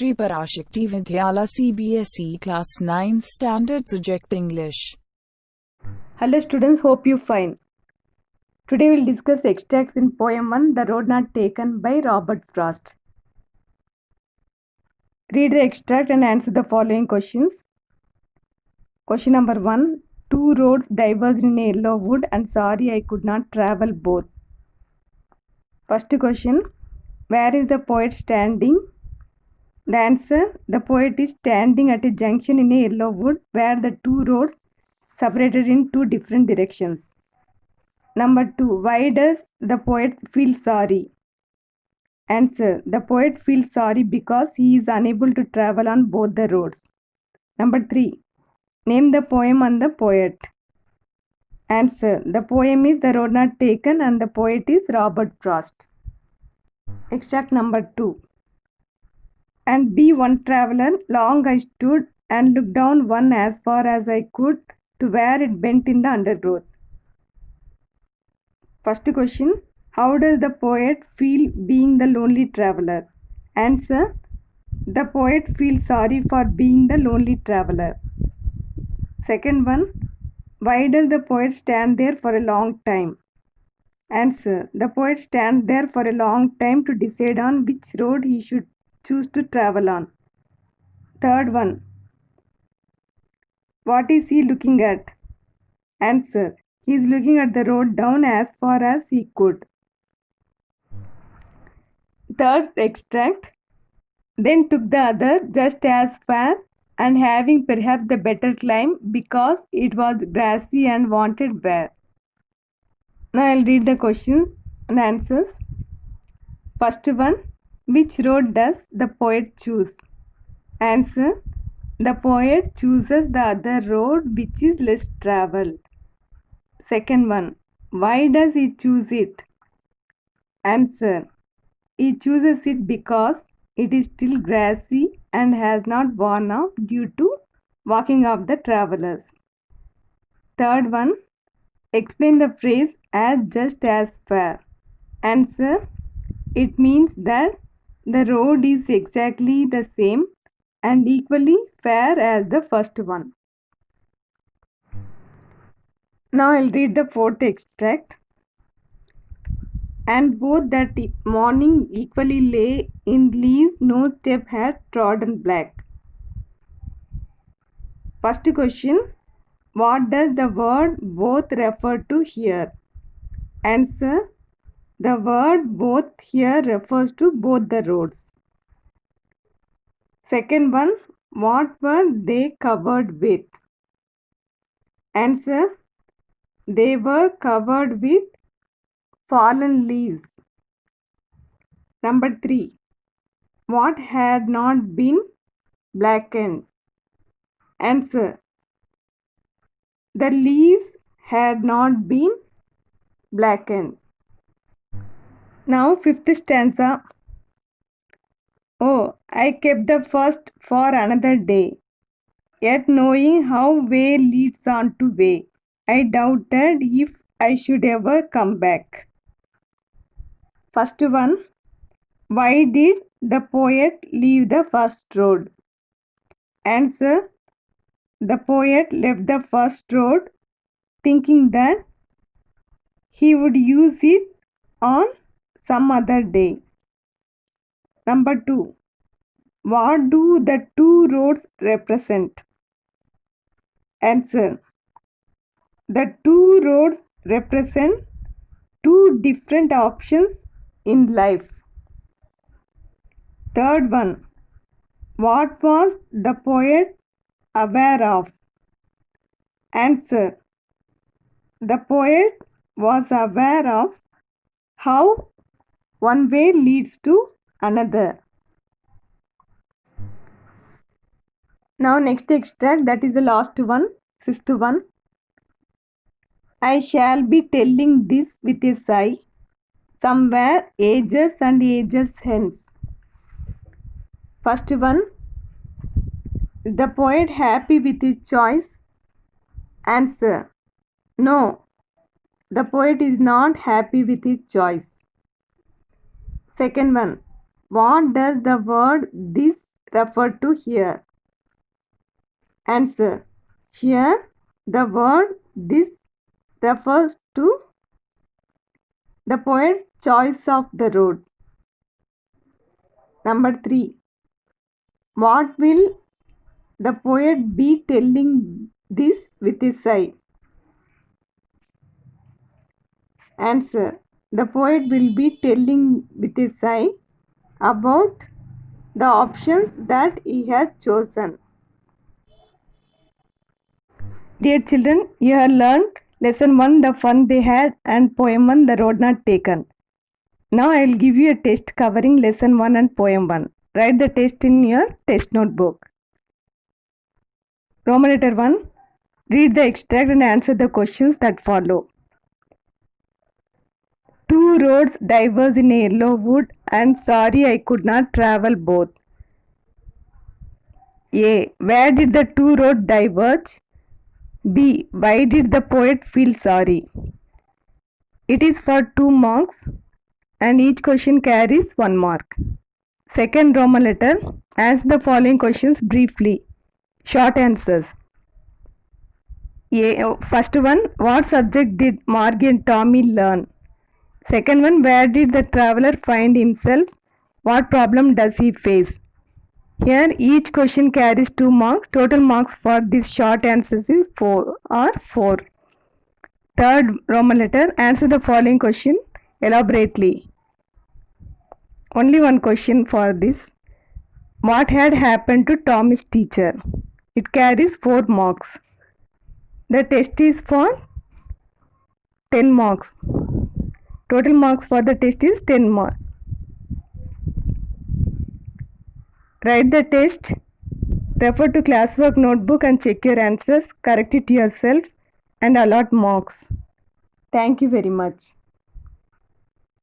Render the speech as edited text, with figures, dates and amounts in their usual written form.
Shri Parashakti Vidyala CBSE Class 9 Standard Subject English. Hello students, hope you fine. Today we'll discuss extracts in poem 1, The Road Not Taken by Robert Frost. Read the extract and answer the following questions. Question number 1. Two roads diverged in a yellow wood and sorry I could not travel both. First question. Where is the poet standing? The answer. The poet is standing at a junction in a yellow wood where the two roads separated in two different directions. Number 2. Why does the poet feel sorry? Answer. The poet feels sorry because he is unable to travel on both the roads. Number 3. Name the poem and the poet. Answer. The poem is The Road Not Taken and the poet is Robert Frost. Extract number 2. And be one traveler, long I stood and looked down one as far as I could to where it bent in the undergrowth. First question. How does the poet feel being the lonely traveler? Answer. The poet feels sorry for being the lonely traveler. Second one. Why does the poet stand there for a long time? Answer. The poet stands there for a long time to decide on which road he should choose to travel on. Third one. What is he looking at? Answer. He is looking at the road down as far as he could. Third extract. Then took the other just as far and having perhaps the better climb because it was grassy and wanted wear. Now I will read the questions and answers. First one. Which road does the poet choose? Answer. The poet chooses the other road which is less traveled. Second one. Why does he choose it? Answer. He chooses it because it is still grassy and has not worn off due to walking of the travelers. Third one. Explain the phrase as just as fair. Answer. It means that the road is exactly the same and equally fair as the first one. Now I'll read the fourth extract. And both that morning equally lay in leaves no step had trodden black. First question. What does the word both refer to here? Answer. The word both here refers to both the roads. Second one. What were they covered with? Answer. They were covered with fallen leaves. Number 3. What had not been blackened? Answer. The leaves had not been blackened. Now fifth stanza. Oh, I kept the first for another day. Yet knowing how way leads on to way, I doubted if I should ever come back. First one. Why did the poet leave the first road? Answer. The poet left the first road thinking that he would use it on some other day. Number 2. What do the two roads represent? Answer. The two roads represent two different options in life. Third one. What was the poet aware of? Answer. The poet was aware of how one way leads to another. Now next extract, that is the last one, sixth one. I shall be telling this with a sigh, somewhere ages and ages hence. First one. Is the poet happy with his choice? Answer. No, the poet is not happy with his choice. Second one. What does the word this refer to here? Answer. Here, the word this refers to the poet's choice of the road. Number 3. What will the poet be telling this with his sigh? Answer. The poet will be telling with his sigh about the options that he has chosen. Dear children, you have learned lesson 1, the fun they had, and poem 1, the road not taken. Now I will give you a test covering lesson 1 and poem 1. Write the test in your test notebook. Roman letter 1. Read the extract and answer the questions that follow. Two roads diverge in a yellow wood, and sorry I could not travel both. A. Where did the two roads diverge? B. Why did the poet feel sorry? It is for 2 marks and each question carries 1 mark. Second Roman letter. Answer the following questions briefly. Short answers. First one. What subject did Margie and Tommy learn? Second one. Where did the traveler find himself? What problem does he face? Here each question carries 2 marks. Total marks for this short answers is 4. Third Roman letter. Answer the following question elaborately. Only one question for this. What had happened to Tommy's teacher? It carries 4 marks. The test is for 10 marks. Total marks for the test is 10 marks. Write the test, refer to classwork notebook and check your answers, correct it yourself and allot marks. Thank you very much.